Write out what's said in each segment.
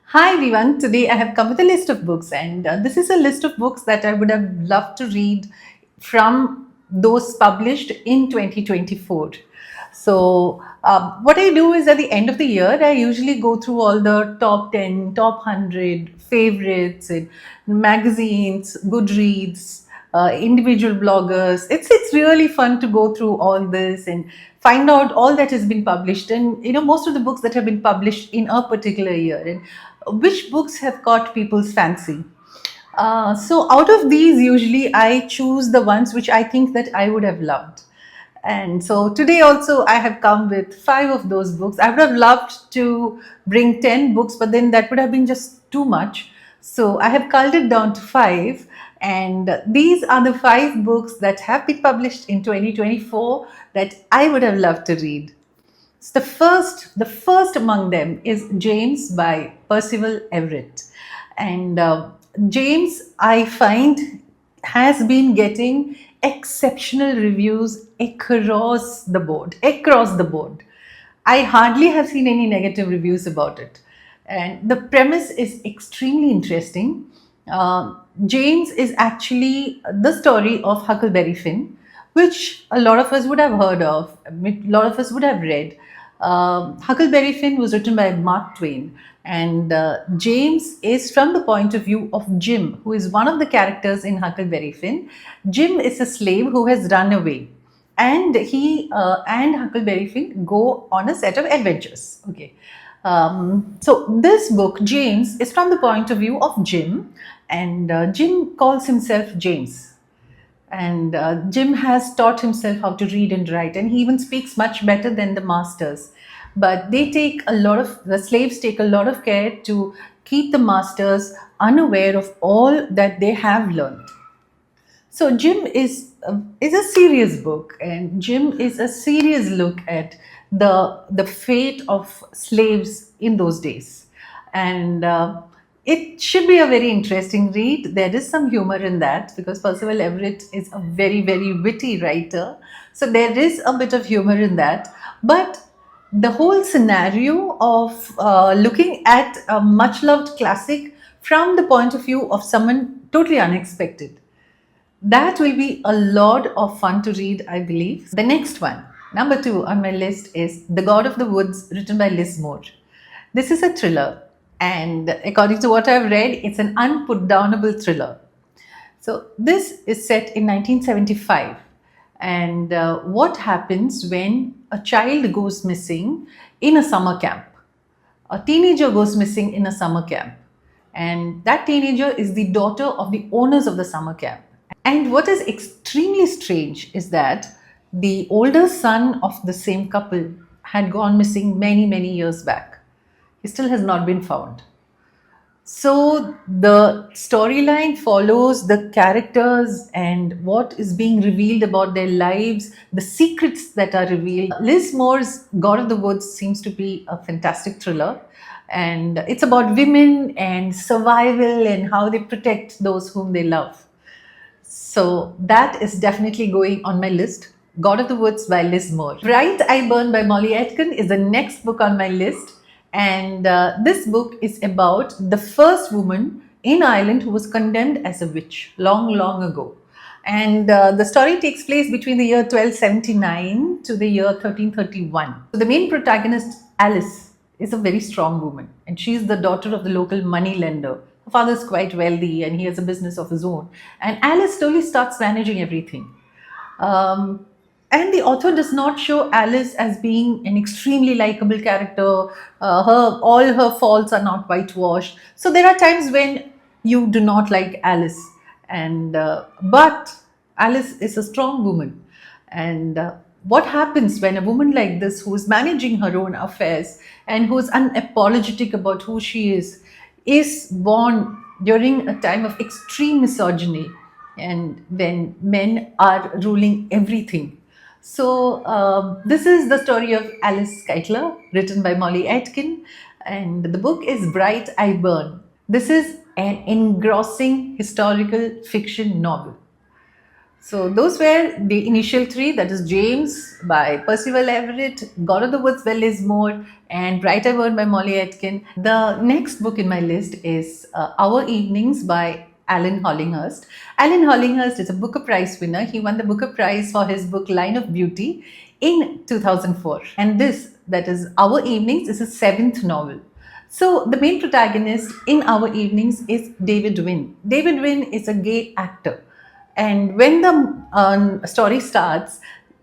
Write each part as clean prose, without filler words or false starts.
Hi everyone, today I have come with a list of books, and this is a list of books that I would have loved to read from those published in 2024. So, what I do is at the end of the year, I usually go through all the top 10, top 100 favorites in magazines, Goodreads, individual bloggers. It's really fun to go through all this and find out all that has been published, and most of the books that have been published in a particular year, and which books have caught people's fancy. So out of these, usually I choose the ones which I think that I would have loved. And so today also I have come with five of those books. I would have loved to bring 10 books, but then that would have been just too much. So I have culled it down to five. And these are the five books that have been published in 2024 that I would have loved to read. So the first among them is James by Percival Everett, and James, I find, has been getting exceptional reviews across the board. Across the board, I hardly have seen any negative reviews about it, and the premise is extremely interesting. James is actually the story of Huckleberry Finn, which a lot of us would have heard of, a lot of us would have read. Huckleberry Finn was written by Mark Twain, and James is from the point of view of Jim, who is one of the characters in Huckleberry Finn. Jim is a slave who has run away, and he and Huckleberry Finn go on a set of adventures. Okay. So this book, James, is from the point of view of Jim, and Jim calls himself James. And Jim has taught himself how to read and write, and he even speaks much better than the masters. But the slaves take a lot of care to keep the masters unaware of all that they have learned. So Jim is a serious book, and Jim is a serious look at the fate of slaves in those days, and it should be a very interesting read. There is some humor in that because Percival Everett is a very witty writer, so there is a bit of humor in that, but the whole scenario of looking at a much loved classic from the point of view of someone totally unexpected, that will be a lot of fun to read, I believe. The next one, number two on my list, is The God of the Woods, written by Liz Moore. This is a thriller, and according to what I've read, it's an unputdownable thriller. So, this is set in 1975. And what happens when a child goes missing in a summer camp? A teenager goes missing in a summer camp, and that teenager is the daughter of the owners of the summer camp. And what is extremely strange is that the older son of the same couple had gone missing many years back. He still has not been found. So the storyline follows the characters and what is being revealed about their lives, the secrets that are revealed. Liz Moore's God of the Woods seems to be a fantastic thriller, and it's about women and survival and how they protect those whom they love. So that is definitely going on my list. God of the Woods by Liz Moore. Bright I Burn by Molly Atkin is the next book on my list. And this book is about the first woman in Ireland who was condemned as a witch long ago. And the story takes place between the year 1279 to the year 1331. So the main protagonist, Alice, is a very strong woman, and she's the daughter of the local money lender. Her father's quite wealthy and he has a business of his own. And Alice slowly starts managing everything. And the author does not show Alice as being an extremely likable character. All her faults are not whitewashed. So there are times when you do not like Alice, and but Alice is a strong woman. And what happens when a woman like this, who is managing her own affairs and who is unapologetic about who she is born during a time of extreme misogyny, and when men are ruling everything. So, this is the story of Alice Skytler, written by Molly Atkin, and the book is Bright I Burn. This is an engrossing historical fiction novel. So those were the initial three, that is James by Percival Everett, God of the Woods by Liz Moore, and Bright I Bird by Molly Atkin. The next book in my list is Our Evenings by Alan Hollinghurst. Alan Hollinghurst is a Booker Prize winner. He won the Booker Prize for his book Line of Beauty in 2004. And this, that is Our Evenings, is his seventh novel. So the main protagonist in Our Evenings is David Wynn. David Wynn is a gay actor. And when the story starts,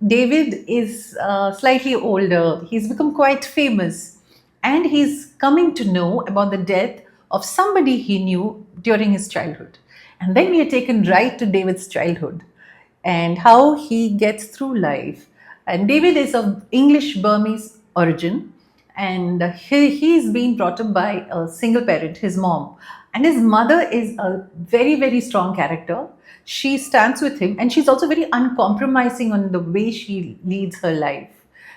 David is slightly older. He's become quite famous. And he's coming to know about the death of somebody he knew during his childhood. And then we are taken right to David's childhood and how he gets through life. And David is of English Burmese origin, and he's been brought up by a single parent, his mom. And his mother is a very, very strong character. She stands with him, and she's also very uncompromising on the way she leads her life,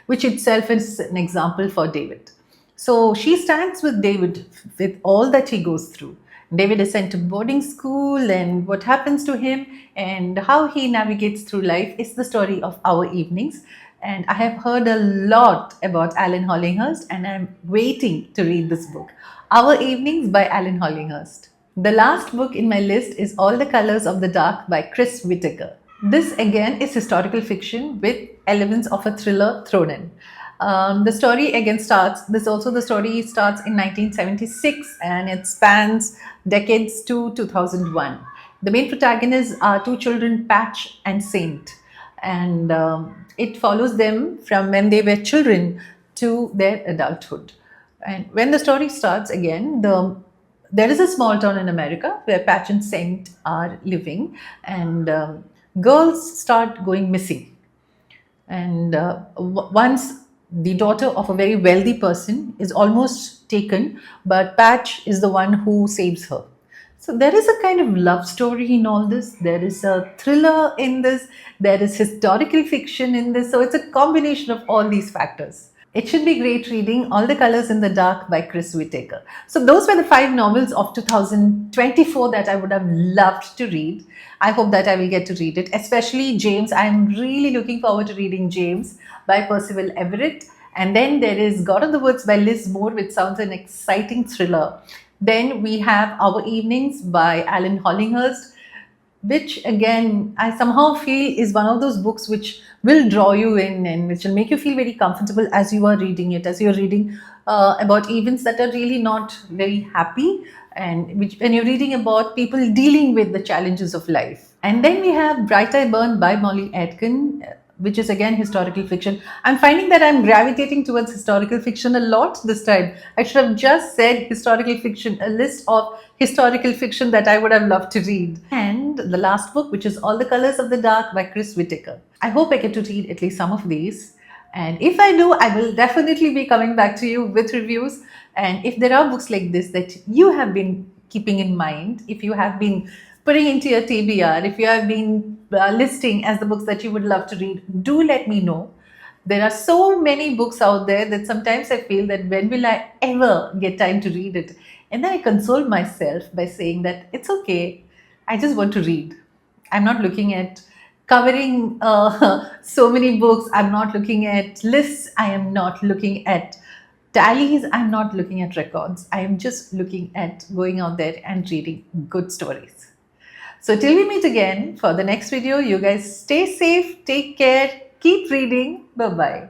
which itself is an example for David. So she stands with David with all that he goes through. David is sent to boarding school, and what happens to him and how he navigates through life is the story of Our Evenings. And I have heard a lot about Alan Hollinghurst, and I'm waiting to read this book, Our Evenings by Alan Hollinghurst. The last book in my list is All the Colors of the Dark by Chris Whittaker. This again is historical fiction with elements of a thriller thrown in. The story again starts, the story starts in 1976, and it spans decades to 2001. The main protagonists are two children, Patch and Saint, and it follows them from when they were children to their adulthood. And when the story starts again, there is a small town in America where Patch and Saint are living, and girls start going missing. And once the daughter of a very wealthy person is almost taken, but Patch is the one who saves her. So there is a kind of love story in all this. There is a thriller in this. There is historical fiction in this. So it's a combination of all these factors. It should be great reading. All the Colors in the Dark by Chris Whittaker. So those were the 5 novels of 2024 that I would have loved to read. I hope that I will get to read it, especially James. I'm really looking forward to reading James by Percival Everett. And then there is God of the Woods by Liz Moore, which sounds an exciting thriller. Then we have Our Evenings by Alan Hollinghurst, which again I somehow feel is one of those books which will draw you in and which will make you feel very comfortable as you are reading it, as you're reading about events that are really not very happy, and which when you're reading about people dealing with the challenges of life. And then we have Bright I Burn by Molly Atkin, which is again historical fiction. I'm finding that I'm gravitating towards historical fiction a lot this time. I should have just said historical fiction, a list of historical fiction that I would have loved to read. And the last book, which is All the Colors of the Dark by Chris Whittaker. I hope I get to read at least some of these. And if I do, I will definitely be coming back to you with reviews. And if there are books like this that you have been keeping in mind, if you have been putting into your TBR, if you have been listing as the books that you would love to read, do let me know. There are so many books out there that sometimes I feel that when will I ever get time to read it? And then I console myself by saying that it's okay, I just want to read. I'm not looking at covering so many books. I'm not looking at lists. I am not looking at tallies. I'm not looking at records. I am just looking at going out there and reading good stories. So till we meet again for the next video, you guys stay safe, take care, keep reading. Bye-bye.